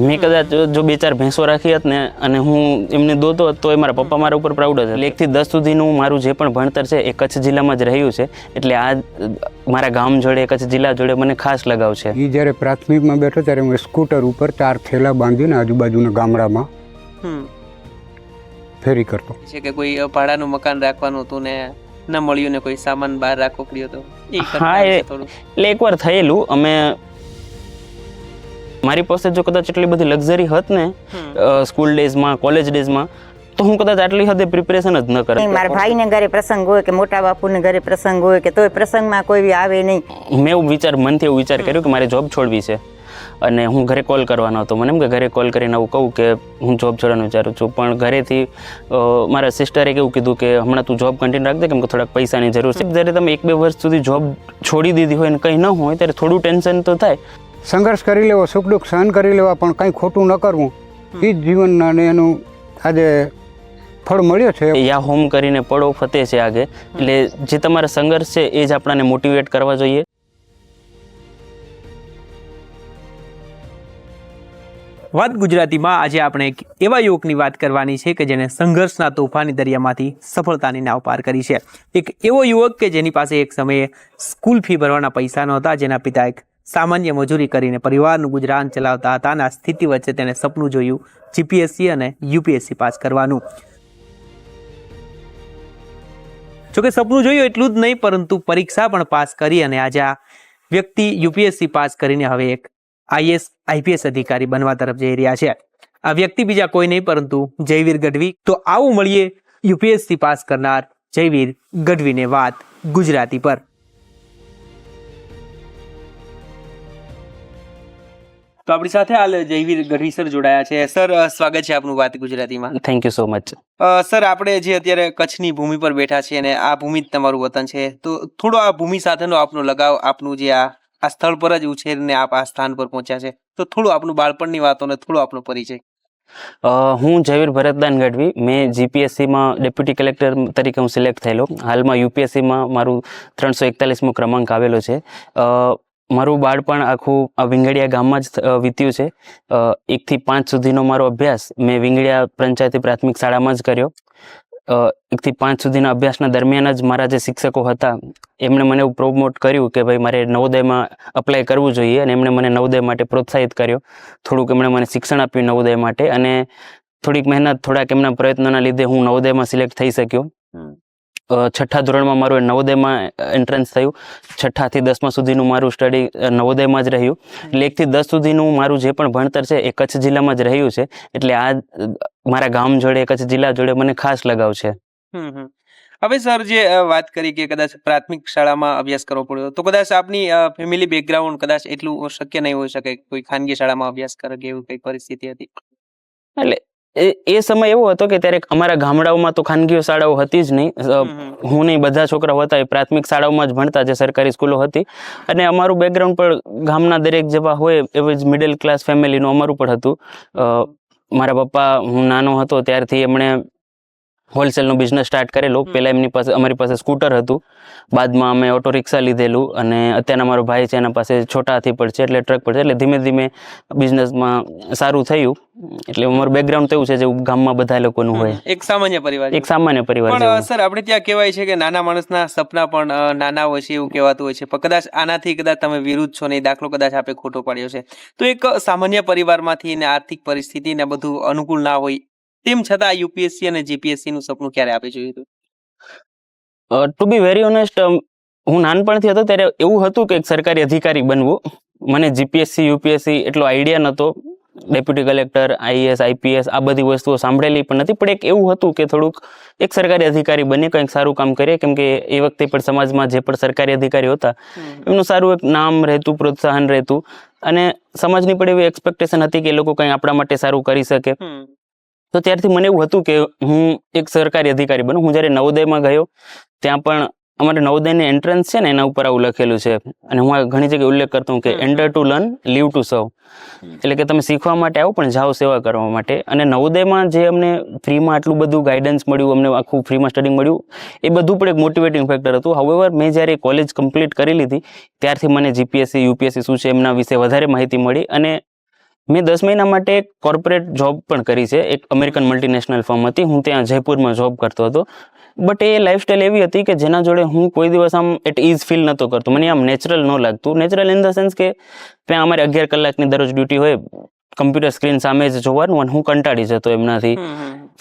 મેં કદાચ જો 2-4 ભેંસો રાખી હોત ને અને હું એમને દોતો હોત તો એ મારા પપ્પા મારા ઉપર પ્રાઉડ જ. 1 થી 10 સુધીનું મારું જે પણ ભણતર છે એ કચ્છ જિલ્લામાં જ રહ્યું છે, એટલે આ મારા ગામ જોડે, કચ્છ જિલ્લા જોડે મને ખાસ લગાવ છે. એ જ્યારે પ્રાથમિકમાં બેઠો ત્યારે હું સ્કૂટર ઉપર 4 થેલા બાંધીને આજુબાજુના ગામડામાં ફેરી કરતો. છે કે કોઈ ભાડાનું મકાન રાખવાનું હતું ને ન મળ્યું ને કોઈ સામાન બહાર રાખવો પડ્યો હતો. હા, એટલે એકવાર થયેલું. અમે મારી પાસે જો કદાચ એટલી બધી લક્ઝરી હોત ને સ્કૂલ ડેઝમાં, કોલેજ ડેઝમાં, તો હું કદાચ આટલી હદે પ્રિપેરેશન જ ન કરત. મારા ભાઈને ઘરે પ્રસંગ હોય કે મોટા બાપુને ઘરે પ્રસંગ હોય કે તોય પ્રસંગમાં કોઈ આવે નહીં. મેં મનથી એવું વિચાર કર્યું કે મારે જોબ છોડવી છે અને હું ઘરે કોલ કરવાનો હતો. મને એમ કે ઘરે કોલ કરીને આવું કહું કે હું જોબ છોડવાનું વિચારું છું, પણ ઘરેથી મારા સિસ્ટરે એવું કીધું કે હમણાં તું જોબ કન્ટિન્યુ રાખજે કેમ કે થોડાક પૈસાની જરૂર છે. જ્યારે તમે 1-2 વર્ષ સુધી જોબ છોડી દીધી હોય ને કંઈ ન હોય ત્યારે થોડું ટેન્શન તો થાય. સંઘર્ષ કરી લેવો, સુખ દુઃખ સહન કરી લેવા, પણ કંઈ ખોટું ન કરવું, એ જ જીવનના અને એનું આજે ફળ મળ્યો છે. યા હોમ કરીને પડો ફતે છે આગે. એટલે જે તમારા સંઘર્ષ છે એ જ આપણાને મોટિવેટ કરવા જોઈએ. વાત ગુજરાતીમાં આજે આપણે એક એવા યુવકની વાત કરવાની છે કે જેને સંઘર્ષના તોફાની દરિયામાંથી સફળતાની નાવ પાર કરી છે. એક એવો યુવક કે જેની પાસે એક સમયે સ્કૂલ ફી ભરવાના પૈસા નહોતા, જેના પિતા એક સામાન્ય મજૂરી કરીને પરિવારનું ગુજરાન ચલાવતા હતા અને આ સ્થિતિ વચ્ચે તેને સપનું જોયું જીપીએસસી અને યુપીએસસી પાસ કરવાનું. જોકે સપનું જોયું એટલું જ નહીં, પરંતુ પરીક્ષા પણ પાસ કરી અને આજે આ વ્યક્તિ યુપીએસસી પાસ કરીને હવે એક આઈએએસ આઈપીએસ અધિકારી બનવા તરફ જઈ રહ્યા છે. આ વ્યક્તિ બીજા કોઈ નહીં પરંતુ જયવીર ગઢવી. તો આવું મળીએ યુપીએસસી પાસ કરનાર જયવીર ગઢવીને વાત ગુજરાતી પર. તો આપણી સાથે હાલ જયવીર ગઢવી સર જોડાયા છે. સર, સ્વાગત છે આપનું વાત ગુજરાતીમાં. Thank you so much. Sir, આપણે જે અત્યારે કચ્છની ભૂમિ પર બેઠા છીએ અને આ ભૂમિ જ તમારું વતન છે, તો થોડો આ ભૂમિ સાથેનો આપનો લગાવ, આપનું જે આ સ્થળ પર જ ઉછેરને આપ આ સ્થાન પર પહોંચ્યા છે, તો થોડું આપનું બાળપણની વાતો ને થોડો આપનો પરિચય. હું જયવીર ભરતદાન ગઢવી. મેં જીપીએસસીમાં ડેપ્યુટી કલેક્ટર તરીકે હું સિલેક્ટ થયેલો. હાલમાં યુપીએસસીમાં મારું 341મો ક્રમાંક આવેલો છે. મારું બાળપણ આખું આ વિંગડિયા ગામમાં જ વીત્યું છે. 1 થી 5 સુધીનો મારો અભ્યાસ મેં વિંગડિયા પંચાયતી પ્રાથમિક શાળામાં જ કર્યો. 1 થી 5 સુધીના અભ્યાસના દરમિયાન જ મારા જે શિક્ષકો હતા એમણે મને એવું પ્રોમોટ કર્યું કે ભાઈ મારે નવોદયમાં અપ્લાય કરવું જોઈએ, અને એમણે મને નવોદય માટે પ્રોત્સાહિત કર્યો. થોડુંક એમણે મને શિક્ષણ આપ્યું નવોદય માટે, અને થોડીક મહેનત, થોડાક એમના પ્રયત્નોના લીધે હું નવોદયમાં સિલેક્ટ થઈ શક્યો. 6ઠ્ઠા ધોરણમાં મારું નવોદયમાં એન્ટ્રન્સ થયું. 6ઠ્ઠા થી 10મા સુધીનું મારું સ્ટડી નવોદયમાં જ રહ્યું. એટલે 1 થી 10 સુધીનું મારું જે પણ ભણતર છે એ કચ્છ જિલ્લામાં જ રહ્યું છે, એટલે આ મારા ગામ જોડે, કચ્છ જિલ્લા જોડે મને ખાસ લગાવ છે. હવે સર, જે વાત કરી કે કદાચ પ્રાથમિક શાળામાં અભ્યાસ કરવો પડ્યો, તો કદાચ આપની ફેમિલી બેકગ્રાઉન્ડ કદાચ એટલું શક્ય નહીં હોઈ શકે, કોઈ ખાનગી શાળામાં અભ્યાસ કરે કે એવી કઈ પરિસ્થિતિ હતી? એટલે એ સમય એવો હતો કે ત્યારે અમારા ગામડાઓમાં તો ખાનગી શાળાઓ હતી જ નહીં. હું નહીં, બધા છોકરાઓ હતા એ પ્રાથમિક શાળાઓમાં જ ભણતા, જે સરકારી સ્કૂલો હતી. અને અમારું બેકગ્રાઉન્ડ પણ ગામના દરેક જેવા હોય એવી જ મિડલ ક્લાસ ફેમિલીનું અમારું પણ હતું. મારા પપ્પા, હું નાનો હતો ત્યારથી એમણે હોલસેલનો બિઝનેસ સ્ટાર્ટ કરેલો. પહેલાં અમારી પાસે સ્કૂટર હતું, બાદમાં અમે ઓટો રિક્ષા લીધેલું, અને અત્યારના મારો ભાઈ છે એના પાસે છોટા હાથી પર છે, એટલે ટ્રક પર છે. એટલે ધીમે ધીમે બિઝનેસમાં સારું થયું. એટલે અમારું બેકગ્રાઉન્ડ તો એવું છે જે ગામમાં બધા લોકોનું હોય, એક સામાન્ય પરિવાર. એક સામાન્ય પરિવાર. પણ સર, આપણે ત્યાં કહેવાય છે કે નાના માણસના સપના પણ નાના હોય છે એવું કહેવાતું હોય છે, પણ કદાચ આનાથી કદાચ તમે વિરુદ્ધ છો ને એ દાખલો કદાચ આપણે ખોટો પાડ્યો છે. તો એક સામાન્ય પરિવારમાંથી ને આર્થિક પરિસ્થિતિ ને બધું અનુકૂળ ના હોય, તેમ છતાં યુપીએસસી અને જીપીએસસી નું સપનું ક્યારે આપી જોયું હતું? ટુ બી વેરી ઓનેસ્ટ, હું નાનપણથી હતો ત્યારે એવું હતું કે એક સરકારી અધિકારી બનવું. મને જીપીએસસી યુપીએસસી એટલો આઈડિયા નહોતો. ડેપ્યુટી કલેક્ટર, આઈએએસ આઈપીએસ આ બધી વસ્તુઓ સાંભળેલી પણ નથી, પણ એક એવું હતું કે થોડુંક એક સરકારી અધિકારી બની કંઈક સારું કામ કરીએ, કેમ કે એ વખતે પણ સમાજમાં જે પણ સરકારી અધિકારી હતા એમનું સારું એક નામ રહેતું, પ્રોત્સાહન રહેતું, અને સમાજની પણ એવી એક્સપેક્ટેશન હતી કે એ લોકો કંઈ આપણા માટે સારું કરી શકે. તો ત્યારથી મને એવું હતું કે હું એક સરકારી અધિકારી બનું. હું જ્યારે નવોદયમાં ગયો ત્યાં પણ અમારે નવોદયની એન્ટ્રન્સ છે ને એના ઉપર આવું લખેલું છે, અને હું ઘણી જગ્યાએ ઉલ્લેખ કરતો હું કે enter to learn, leave to serve. એટલે કે તમે શીખવા માટે આવો પણ જાઓ સેવા કરવા માટે. અને નવોદયમાં જે અમને ફ્રીમાં આટલું બધું ગાઈડન્સ મળ્યું, અમને આખું ફ્રીમાં સ્ટડી મળ્યું, એ બધું પણ એક મોટિવેટિંગ ફેક્ટર હતું. હાઉએવર, મેં જ્યારે કોલેજ કમ્પ્લીટ કરી લીધી ત્યારથી મને જીપીએસસી યુપીએસસી શું છે એમના વિશે વધારે માહિતી મળી, અને મેં 10 મહિના માટે એક કોર્પોરેટ જોબ પણ કરી છે. એક અમેરિકન મલ્ટીનેશનલ ફર્મ હતી. હું ત્યાં જયપુરમાં જોબ કરતો હતો. બટ એ લાઈફસ્ટાઈલ એવી હતી કે જેના જોડે હું કોઈ દિવસ આમ એટ ઇઝ ફીલ નહોતો કરતો. મને આમ નેચરલ ન લાગતું. નેચરલ ઇન ધ સેન્સ કે ત્યાં અમારે 11 કલાકની દરરોજ ડ્યુટી હોય, કમ્પ્યુટર સ્ક્રીન સામે જ જોવાનું, અને હું કંટાળી જતો એમનાથી.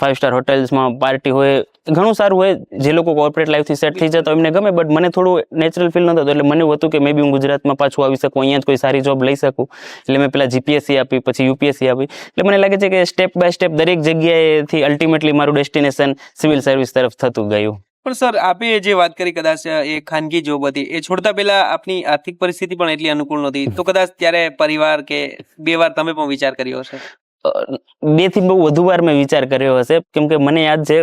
5 સ્ટાર હોટેલ્સમાં પાર્ટી હોય, ઘણું સારું હોય. જે લોકો કોર્પોરેટ લાઈફથી સેટ થઈ જતા એમને ગમે, બટ મને થોડું નેચરલ ફીલ નહોતું. એટલે મને એવું હતું કે મે બી હું ગુજરાતમાં પાછું આવી શકું, અહીંયા જ કોઈ સારી જોબ લઈ શકું. એટલે મેં પહેલાં જીપીએસસી આપી, પછી યુપીએસસી આપી. એટલે મને લાગે છે કે સ્ટેપ બાય સ્ટેપ દરેક જગ્યાએથી અલ્ટિમેટલી મારું ડેસ્ટિનેશન સિવિલ સર્વિસ તરફ થતું ગયું. પણ સર, આપે જે વાત કરી કદાચ એ ખાનગી જોબ હતી, એ છોડતા પહેલા આપની આર્થિક પરિસ્થિતિ પણ એટલી અનુકૂળ નહોતી, તો કદાચ ત્યારે પરિવાર કે 2 વાર તમે પણ વિચાર કર્યો હશે? 2 થી બહુ વધુ વાર મેં વિચાર કર્યો હશે. કેમ કે મને યાદ છે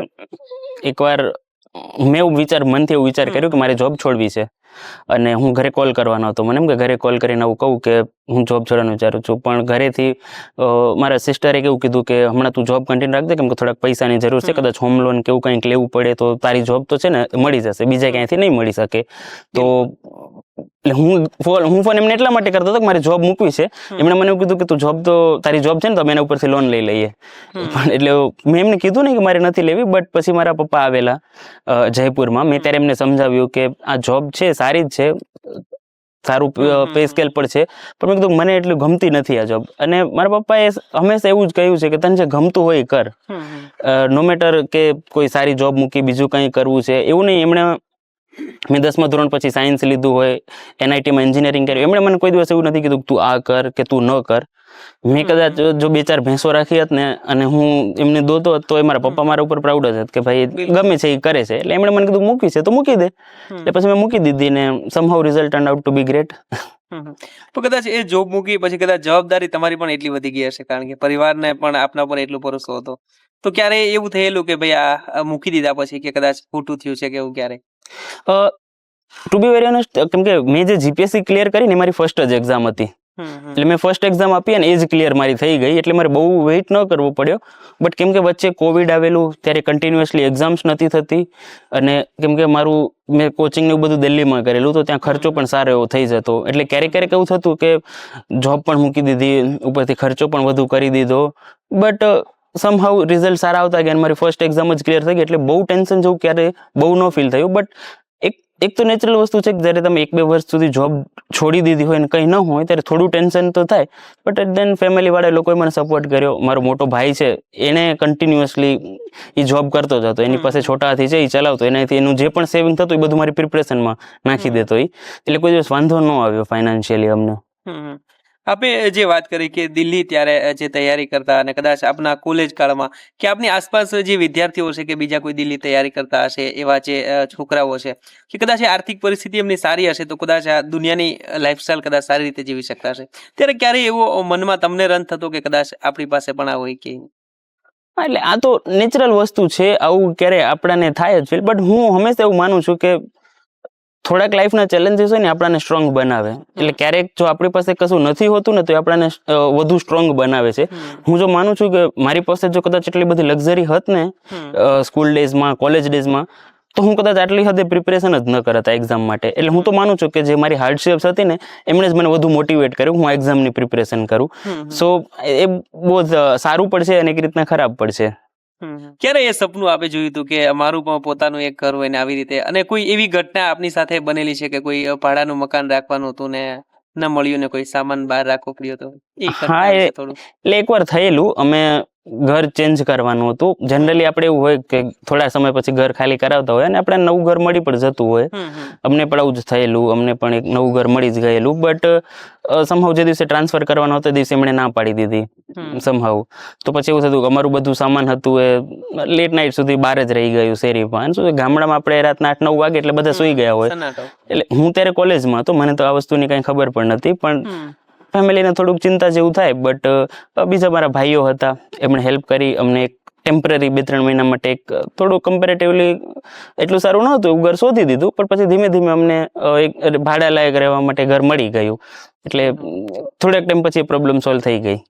એકવાર મેં મનથી એવું વિચાર કર્યો કે મારે જોબ છોડવી છે. અને હું ઘરે કોલ કરવાનો હતો. મને એમ કે ઘરે કોલ કરીને આવું કહું કે હું જોબ છોડવાનું વિચારું છું. પણ ઘરેથી મારા સિસ્ટરે એવું કીધું કે હમણાં તું જોબ કન્ટિન્યુ રાખજે, કેમ કે થોડાક પૈસાની જરૂર છે. કદાચ હોમ લોન કે એવું કંઈક લેવું પડે તો તારી જોબ તો છે ને મળી જશે, બીજા ક્યાંયથી નહીં મળી શકે. તો એટલે હું ફોન એમને એટલા માટે કરતો હતો કે મારી જોબ મૂકવી છે. એમણે મને એવું કીધું કે તું તારી જોબ છે ને, તો અમે એના ઉપરથી લોન લઈ લઈએ. પણ એટલે મેં એમને કીધું નહીં કે મારે નથી લેવી. બટ પછી મારા પપ્પા આવેલા જયપુરમાં. મેં ત્યારે એમને સમજાવ્યું કે આ જોબ છે સારી જ છે, સારું પે સ્કેલ પર છે, પણ મેં કીધું મને એટલું ગમતી નથી આ જોબ. અને મારા પપ્પાએ હંમેશા એવું જ કહ્યું છે કે તને જે ગમતું હોય એ કર, નો મેટર કે કોઈ સારી જોબ મૂકી બીજું કંઈ કરવું છે એવું નહીં. મેં 10મા ધોરણ પછી સાયન્સ લીધું હોય, NIT માં એન્જિનિયરિંગ કર્યું. એમણે મને કોઈ દિવસ એવું નથી કીધું તું આ કર કે તું ન કર. મેં કદાચ જો 2-4 ભેંસો રાખી હોત ને અને હું એમને દોતો હોત, તો એ મારા પપ્પા મારા ઉપર પ્રાઉડ જ હતા કે ભાઈ ગમે છે એ કરે છે. એટલે એમણે મને કીધું મૂકી છે તો મૂકી દે. એટલે પછી મેં મૂકી દીધી ને somehow result turn out to be great. તો કદાચ એ જોબ મૂકી પછી કદાચ જવાબદારી તમારી પણ એટલી વધી ગઈ હશે, કારણ કે પરિવારને પણ આપના પર એટલો ભરોસો હતો. તો ક્યારે એવું થયેલું કે ભાઈ આ મૂકી દીધા પછી કે કદાચ ખોટું થયું છે કે એવું ક્યારે? ટુ બી વેરી ઓનેસ્ટ, કેમ કે મેં જે જીપીએસસી ક્લિયર કરી ને મારી ફર્સ્ટ જ એક્ઝામ હતી. એટલે મેં ફર્સ્ટ એક્ઝામ આપી અને એ જ ક્લિયર મારી થઈ ગઈ. એટલે મારે બહુ વેઇટ ન કરવો પડ્યો. બટ કેમ કે વચ્ચે કોવિડ આવેલું, ત્યારે કન્ટિન્યુઅસલી એક્ઝામ્સ નથી થતી. અને કેમ કે મેં કોચિંગ ને એવું બધું દિલ્હીમાં કરેલું, તો ત્યાં ખર્ચો પણ સારો એવો થઈ જતો. એટલે ક્યારેક એવું થતું કે જોબ પણ મૂકી દીધી, ઉપરથી ખર્ચો પણ વધુ કરી દીધો. બટ સમહાઉ રિઝલ્ટ સારા આવતા ગયા અને મારી ફર્સ્ટ એક્ઝામ જ ક્લિયર થઈ ગઈ. એટલે બહુ ટેન્શન જેવું ક્યારે બહુ ન ફીલ થયું. બટ એક તો નેચરલ વસ્તુ છે કે જ્યારે તમે 1-2 વર્ષ સુધી જોબ છોડી દીધી હોય ને કંઈ ન હોય ત્યારે થોડું ટેન્શન તો થાય. બટ દેન ફેમિલીવાળા લોકોએ મને સપોર્ટ કર્યો. મારો મોટો ભાઈ છે, એને કન્ટિન્યુઅસલી એ જોબ કરતો જ હતો. એની પાસે છોટા હાથી છે, એ ચલાવતો. એનાથી એનું જે પણ સેવિંગ થતું એ બધું મારી પ્રિપરેશનમાં નાખી દેતો. એટલે કોઈ દિવસ વાંધો ન આવ્યો ફાઇનાન્શિયલી અમને. આપે જે વાત કરી કે દિલ્હી ત્યારે જે તૈયારી કરતા અને કદાચ આપના કોલેજ કાળમાં કે આપની આસપાસ જે વિદ્યાર્થીઓ છે કે બીજા કોઈ દિલ્હી તૈયારી કરતા હશે, એવા જે છોકરાઓ છે કે કદાચ આર્થિક પરિસ્થિતિ એમની સારી હશે, તો કદાચ આ દુનિયાની લાઈફસ્ટાઈલ કદાચ સારી રીતે જીવી શકતા હશે, ત્યારે ક્યારે એવો મનમાં તમને રન થતો કે કદાચ આપણી પાસે પણ આ હોય કે? એટલે આ તો નેચરલ વસ્તુ છે, આવું ક્યારે આપણાને થાય જ ફીલ. બટ હું હંમેશા એવું માનું છું કે થોડાક લાઈફના ચેલેન્જીસ હોય ને આપણાને સ્ટ્રોંગ બનાવે. એટલે ક્યારેક જો આપણી પાસે કશું નથી હોતું ને તો એ આપણાને વધુ સ્ટ્રોંગ બનાવે છે. હું જો માનું છું કે મારી પાસે જો કદાચ એટલી બધી લક્ઝરી હોત ને સ્કૂલ ડેઝમાં, કોલેજ ડેઝમાં, તો હું કદાચ આટલી હદે પ્રિપરેશન જ ન કરત એક્ઝામ માટે. એટલે હું તો માનું છું કે જે મારી હાર્ડશિપ્સ હતી ને એમણે જ મને વધુ મોટિવેટ કર્યું હું એક્ઝામની પ્રિપરેશન કરું. સો એ બહુ જ સારું પડશે અને એક રીતના ખરાબ પડશે. ક્યારે એ સપનું આપે જોયું હતું કે અમારું પણ પોતાનું એક ઘર હોય ને આવી રીતે, અને કોઈ એવી ઘટના આપની સાથે બનેલી છે કે કોઈ ભાડાનું મકાન રાખવાનું હતું ને ન મળ્યું ને કોઈ સામાન બહાર રાખવો પડ્યો હતો? હા, એટલે એકવાર થયેલું. અમે ઘર ચેન્જ કરવાનું હતું. જનરલી આપણે એવું હોય કે થોડા સમય પછી ઘર ખાલી કરાવતા હોય અને આપણે નવું ઘર મળી પણ જતું હોય. અમને પણ આવું જ થયેલું. અમને પણ એક નવું ઘર મળી જ ગયેલું. બટ સમહાઉ જે દિવસે ટ્રાન્સફર કરવાનો હતો તે દિવસે એમણે ના પાડી દીધી સમહાઉ. તો પછી એવું થતું કે અમારું બધું સામાન હતું એ લેટ નાઇટ સુધી બહાર જ રહી ગયું શેરીમાં. શું ગામડામાં આપણે રાતના 8-9 વાગે એટલે બધા સૂઈ ગયા હોય. એટલે હું ત્યારે કોલેજમાં હતો, મને તો આ વસ્તુની કંઈ ખબર પણ નથી. પણ ફેમિલીને થોડુંક ચિંતા જેવું થાય. બટ બીજા મારા ભાઈઓ હતા, એમણે હેલ્પ કરી. અમને એક ટેમ્પરરી 2-3 મહિના માટે એક થોડું કમ્પેરેટિવલી એટલું સારું ન હતું એવું ઘર શોધી દીધું. પણ પછી ધીમે ધીમે અમને એક ભાડા લાયક રહેવા માટે ઘર મળી ગયું. એટલે થોડાક ટાઈમ પછી પ્રોબ્લેમ સોલ્વ થઈ ગઈ.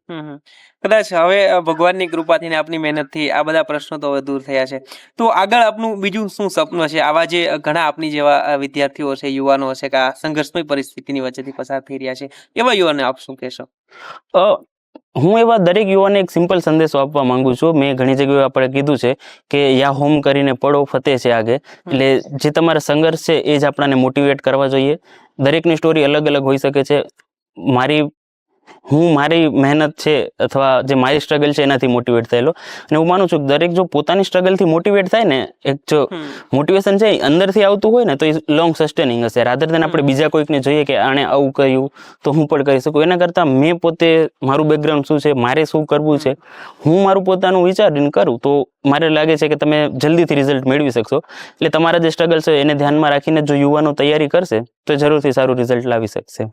કદાચ હવે ભગવાનની કૃપાથી ને આપની મહેનતથી આ બધા પ્રશ્નો તો દૂર થયા છે. તો આગળ આપનું બીજું શું સપનું છે? આવા જે ઘણા આપની જેવા વિદ્યાર્થીઓ છે, યુવાનો છે કે આ સંઘર્ષમય પરિસ્થિતિની વચ્ચેથી પસાર થઈ રહ્યા છે, એવા યુવાને આપ શું કહેશો? હું એવા દરેક યુવાને એક સિમ્પલ સંદેશો આપવા માંગુ છું. મેં ઘણી જગ્યાએ આપણે કીધું છે કે યા હોમ કરીને પડો ફતે છે આગે. એટલે જે તમારા સંઘર્ષ છે એ જ આપણાને મોટિવેટ કરવા જોઈએ. દરેકની સ્ટોરી અલગ અલગ હોઈ શકે છે. મારી મહેનત છે અથવા જે મારી સ્ટ્રગલ છે એનાથી મોટિવેટ થયેલો, અને હું માનું છું કે દરેક જો પોતાની સ્ટ્રગલથી મોટિવેટ થાય ને, એક જો મોટિવેશન છે એ અંદરથી આવતું હોય ને તો એ લોંગ સસ્ટેનિંગ હશે. રાધર દેન આપણે બીજા કોઈકને જોઈએ કે આણે આવું કર્યું તો હું પણ કરી શકું. એના કરતાં મેં પોતે મારું બેકગ્રાઉન્ડ શું છે, મારે શું કરવું છે, હું મારું પોતાનું વિચારીને કરું તો મારે લાગે છે કે તમે જલ્દીથી રિઝલ્ટ મેળવી શકશો. એટલે તમારા જે સ્ટ્રગલ છે એને ધ્યાનમાં રાખીને જો યુવાનો તૈયારી કરશે તો જરૂરથી સારું રિઝલ્ટ લાવી શકશે.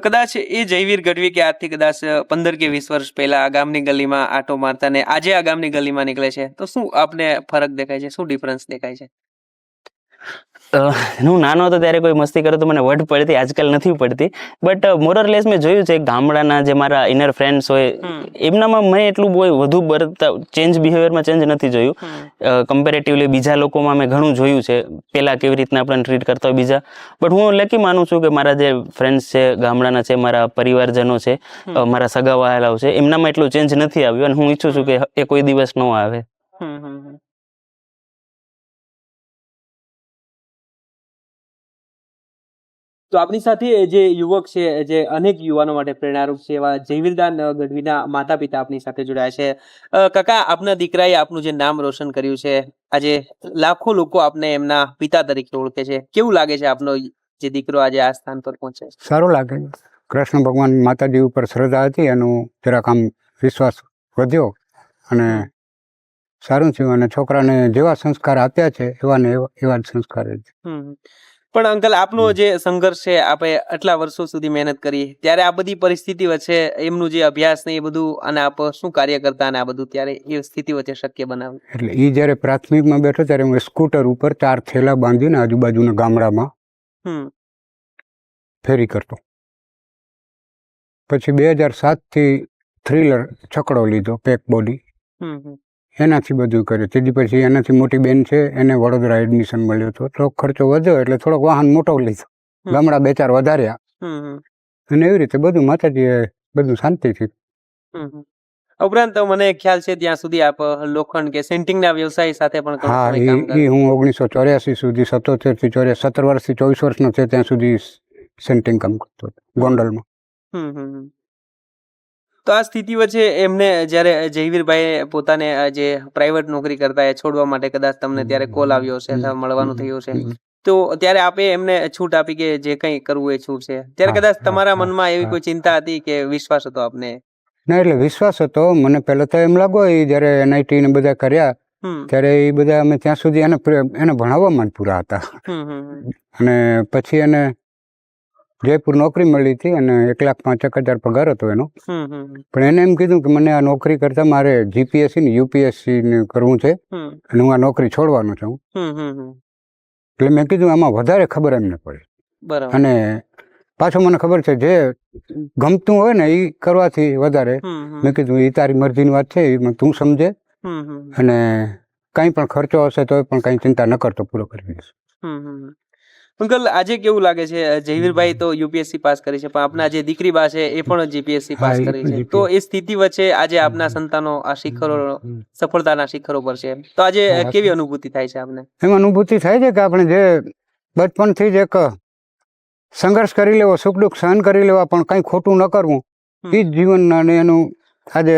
કદાચ એ જયવીર ગઢવી કે આજથી કદાચ 15 કે 20 વર્ષ પહેલા આ ગામની ગલીમાં આટો મારતા ને આજે આ ગામની ગલીમાં નીકળે છે તો શું આપને ફરક દેખાય છે, શું ડિફરન્સ દેખાય છે? હું નાનો હતો ત્યારે કોઈ મસ્તી કરો તો મને વટ પડતી, આજકાલ નથી પડતી. બટ મોરરલેસ મેં જોયું છે ગામડાના જે મારા ઇનર ફ્રેન્ડ્સ હોય એમનામાં મેં એટલું વધુ ચેન્જ બિહેવિયરમાં ચેન્જ નથી જોયું. કમ્પેરેટિવલી બીજા લોકોમાં મેં ઘણું જોયું છે, પહેલાં કેવી રીતના આપણને ટ્રીટ કરતા હોય બીજા. બટ હું લકી માનું છું કે મારા જે ફ્રેન્ડ્સ છે ગામડાના છે, મારા પરિવારજનો છે, મારા સગા વહાલાઓ છે, એમનામાં એટલું ચેન્જ નથી આવ્યું અને હું ઈચ્છું છું કે એ કોઈ દિવસ ન આવે. તો આપણી સાથે જે યુવક છે, જે અનેક યુવાનો માટે પ્રેરણારૂપ છે, એવા જયવીરદાન ગઢવીના માતા પિતા આપણી સાથે જોડાયા છે. કાકા, આપના દીકરાએ આપનું જે નામ રોશન કર્યું છે, આજે લાખો લોકો આપને એમના પિતા તરીકે ઓળખે છે. કેવું લાગે છે આપનો જે દીકરો આજે આ સ્થાન પર પહોંચે? સારું લાગે. કૃષ્ણ ભગવાન માતાજી ઉપર શ્રદ્ધા હતી, એનું જરાક આમ વિશ્વાસ વધ્યો અને સારું થયું. અને છોકરાને જેવા સંસ્કાર આપ્યા છે એવા જ સંસ્કાર છે. પણ અંકલ, આપનો જે સંઘર્ષ છે, આપે આટલા વર્ષો સુધી મહેનત કરી, ત્યારે આ બધી પરિસ્થિતિ વચ્ચે એમનું જે અભ્યાસ ને એ બધું, અને આપ શું કાર્ય કરતા અને આ બધું ત્યારે એ સ્થિતિ વચ્ચે શક્ય બનાવ્યું? એટલે એ જ્યારે પ્રાથમિકમાં બેઠો ત્યારે હું સ્કૂટર ઉપર 4 થેલા બાંધીને આજુબાજુના ગામડામાં ફેરી કરતો. પછી 2007થી થ્રિલર છકડો લીધો, પેક બોડી, એનાથી બધું કર્યું. તેથી પછી એનાથી મોટી બેન છે એને વડોદરા એડમિશન મળ્યું હતું. થોડોક ખર્ચો વધ્યો એટલે થોડોક વાહન મોટો લીધો, ગામડા 2-4 વધાર્યા, અને એવી રીતે બધું માતાજીએ બધું શાંતિથી. ઉપરાંત મને ખ્યાલ છે ત્યાં સુધી આપ લોખંડ કે સેન્ટિંગના વ્યવસાય સાથે પણ હા, એ હું 1984 સુધી 77 થી 17 વર્ષથી 24 વર્ષનો છે ત્યાં સુધી સેન્ટિંગ કામ કરતો હતો ગોંડલમાં. તો આ સ્થિતિ વચ્ચે એમને જ્યારે જયવીરભાઈ પોતાને જે પ્રાઇવેટ નોકરી કરતા એ છોડવા માટે કદાચ તમને ત્યારે કોલ આવ્યો છે અથવા મળવાનું થયું છે, તો ત્યારે આપે એમને છૂટ આપી કે જે કંઈ કરવું એ છૂટ છે, ત્યારે કદાચ તમારા મનમાં એવી કોઈ ચિંતા હતી કે વિશ્વાસ હતો આપને? ના, એટલે વિશ્વાસ હતો મને. પહેલા તો એમ લાગો એ જ્યારે NIT ને બધા કર્યા ત્યારે એ બધા અમે ત્યાં સુધી એને ભણાવવામાં જ પૂરા હતા. અને પછી એને જયપુર નોકરી મળી હતી અને 1,05,000 પગાર હતો એનો. પણ એને એમ કીધું કે મને આ નોકરી કરતા મારે GPSC ને UPSC ને કરવું છે અને હું આ નોકરી છોડવાનો છું. એટલે મેં કીધું આમાં વધારે ખબર એમને પડે, અને પાછું મને ખબર છે જે ગમતું હોય ને એ કરવાથી વધારે. મેં કીધું એ તારી મરજીની વાત છે, એ તું સમજે, અને કંઈ પણ ખર્ચો હશે તો પણ કંઈ ચિંતા ન કરતો, પૂરો કરી દઈશ. અંકલ, આજે કેવું લાગે છે? જયવીરભાઈ તો UPSC પાસ કરી છે, પણ આપના જે દીકરી બા છે એ પણ GPSC પાસ કરી છે. તો એ સ્થિતિ વચ્ચે આજે આપના સંતાનો આ શિખરો, સફળતાના શિખરો પર છે, તો આજે કેવી અનુભૂતિ થાય છે આપને? એમ અનુભૂતિ થાય છે કે આપણે જે બચપનથી જ એક સંઘર્ષ કરી લેવો, સુખ દુઃખ સહન કરી લેવા, પણ કંઈ ખોટું ન કરવું, એ જ જીવનના અને એનું આજે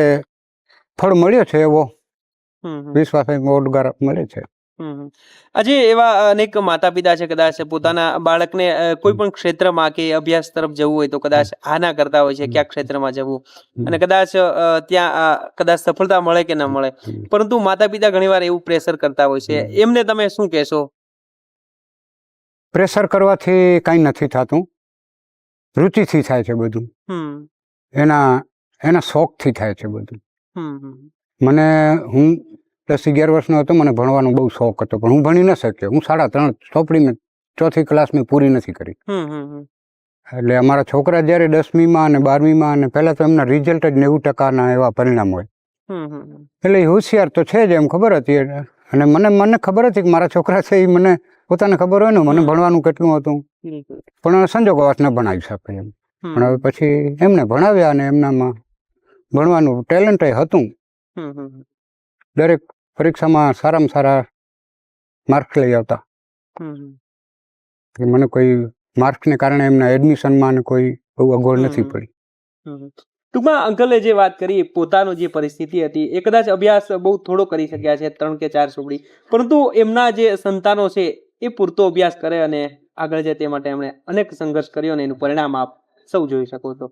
ફળ મળ્યો છે એવો વિશ્વાસ, ઓડગાર મળે છે. આજે એવા અનેક માતા પિતા છે, કદાચ પોતાના બાળકને કોઈ પણ ક્ષેત્રમાં કે અભ્યાસ તરફ જવું હોય તો કદાચ આના કરતા હોય છે કયા ક્ષેત્રમાં જવું, અને કદાચ ત્યાં કદાચ સફળતા મળે કે ન મળે, પરંતુ માતા પિતા ઘણીવાર એવું પ્રેશર કરતા હોય છે. એમને તમે શું કહેશો? પ્રેશર કરવાથી કાંઈ નથી થતું, રુચિથી થાય છે બધું, એના શોખથી થાય છે બધું. હું 10-11 વર્ષનો હતો, મને ભણવાનો બહુ શોખ હતો, પણ હું ભણી ન શક્યો. હું 3.5 ચોપડી મેં 4થી ક્લાસ મેં પૂરી નથી કરી. એટલે અમારા છોકરા જ્યારે 10મીમાં અને 12મીમાં, અને પહેલાં તો એમના રિઝલ્ટ જ 90% એવા પરિણામ હોય, એટલે એ હોશિયાર તો છે જ એમ ખબર હતી. અને મને ખબર હતી કે મારા છોકરા છે એ મને પોતાને ખબર હોય ને મને ભણવાનું કેટલું હતું, પણ સંજોગોવશ ન ભણાવી શકે એમ. પણ હવે પછી એમને ભણાવ્યા અને એમનામાં ભણવાનું ટેલેન્ટ હતું. દરેક પરીક્ષામાં સારામાં સારા માર્ક્સ લઈ આવતા. કે મને કોઈ માર્ક્સને કારણે એમના એડમિશનમાં કોઈ બહુ અગવડ નથી પડી. ટૂંકમાં અંકલે જે વાત કરી પોતાનો જે પરિસ્થિતિ હતી એ કદાચ અભ્યાસ બહુ થોડો કરી શક્યા છે, 3 કે 4 ચોપડી, પરંતુ એમના જે સંતાનો છે એ પૂરતો અભ્યાસ કરે અને આગળ જાય તે માટે એમણે અનેક સંઘર્ષ કર્યો અને એનું પરિણામ આપ સૌ જોઈ શકો છો.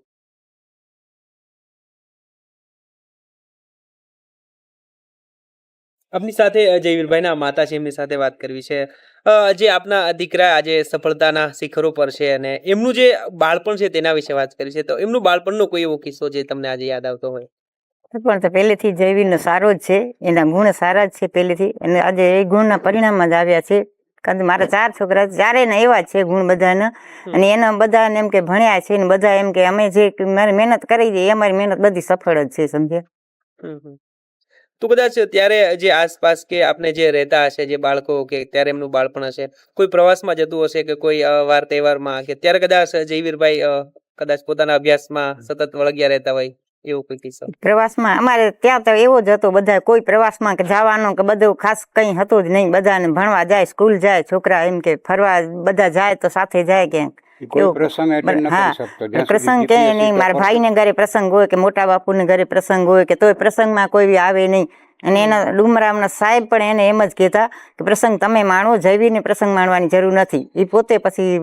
આપની સાથે જયવીરભાઈના માતા છે, એમની સાથે વાત કરવી છે. જે આપના દીકરા આજે સફળતાના શિખરો પર છે અને એમનું જે બાળપણ છે તેના વિશે વાત કરી છે, તો એમનું બાળપણનો કોઈ એવો કિસ્સો જે તમને આજે યાદ આવતો હોય? પણ તો પહેલેથી જયવીરનો સારો જ છે, એના ગુણ સારા જ છે પહેલેથી, અને આજે એ ગુણના પરિણામ જ આવ્યા છે. કારણ કે મારા 4 છોકરા ચારેયના એવા જ છે ગુણ બધાના, અને એના બધાને એમ કે ભણ્યા છે ને બધા એમ કે અમે જે મારી મહેનત કરી દઈએ અમારી મહેનત બધી સફળ જ છે, સમજ્યા. તો કદાચ ત્યારે જે આસપાસ કે આપણે જે રહેતા હશે જે બાળકો કે ત્યારે એમનું બાળપણ હશે, કોઈ પ્રવાસમાં જતું હશે કે કોઈ વાર તહેવારમાં કે ત્યારે કદાચ જયવીરભાઈ કદાચ પોતાના અભ્યાસમાં સતત વળગ્યા રહેતા હોય, એવો કોઈ કિસ્સો? પ્રવાસમાં અમારે ત્યાં તો એવો જ હતો, બધા કોઈ પ્રવાસમાં કે જવાનું કે બધું ખાસ કઈ હતું જ નહીં. બધાને ભણવા જાય, સ્કૂલ જાય, છોકરા એમ કે ફરવા બધા જાય તો સાથે જાય ક્યાંક. પ્રસંગ કે નહીં, મારા ભાઈને ઘરે પ્રસંગ હોય કે મોટા બાપુને ઘરે પ્રસંગ હોય કે તોય પ્રસંગમાં કોઈ આવે નહીં. અને એના ડુમરામના સાહેબ પણ એને એમ જ કહેતા કે પ્રસંગ તમે માણો, જયવીરને પ્રસંગ માણવાની જરૂર નથી, એ પોતે પછી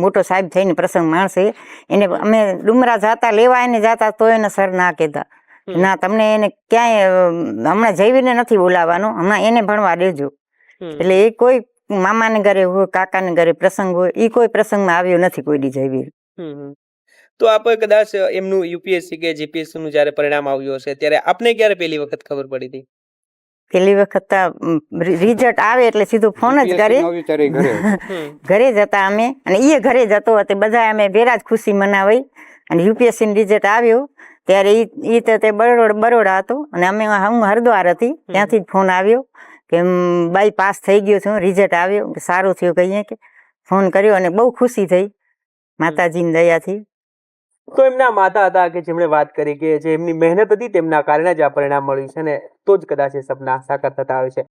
મોટો સાહેબ થઈને પ્રસંગ માણશે. એને અમે ડુમરા જાતા લેવા એને જાતા તો એને સર ના કહેતા, ના તમને એને ક્યાંય હમણાં જયવીરને નથી બોલાવવાનો, હમણાં એને ભણવા દેજો. એટલે એ કોઈ મામાને ઘરે હોય, કાકાને ઘરે પ્રસંગ હોય, એ કોઈ પ્રસંગમાં આવ્યો નથી કોઈ દી જયવીર. તો આપ કદાચ એમનું યુપીએસસી કે જીપીએસસી નું જયારે પરિણામ આવ્યું હશે ત્યારે આપને ક્યારે પહેલી વખત ખબર પડી હતી? પહેલી વખત રિઝલ્ટ આવે એટલે સીધું ફોન જ કરે, ઘરે જતા અમે, અને એ ઘરે જતો હતો, બધા અમે ભેરા જ ખુશી મનાવી. અને યુપીએસસી રિઝલ્ટ આવ્યું ત્યારે એ તે બરોડા હતો અને અમે હું હરિદ્વાર હતી, ત્યાંથી જ ફોન આવ્યો કે બાઈ પાસ થઈ ગયો છું, રિઝલ્ટ આવ્યો, સારું થયું કહીએ કે ફોન કર્યો અને બહુ ખુશી થઈ માતાજીની દયાથી. તો એમના માતા હતા કે જેમણે વાત કરી કે જે એમની મહેનત હતી તેમના કારણે જ આ પરિણામ મળ્યું છે ને તો જ કદાચ એ સપના સાકાર થતા આવે છે.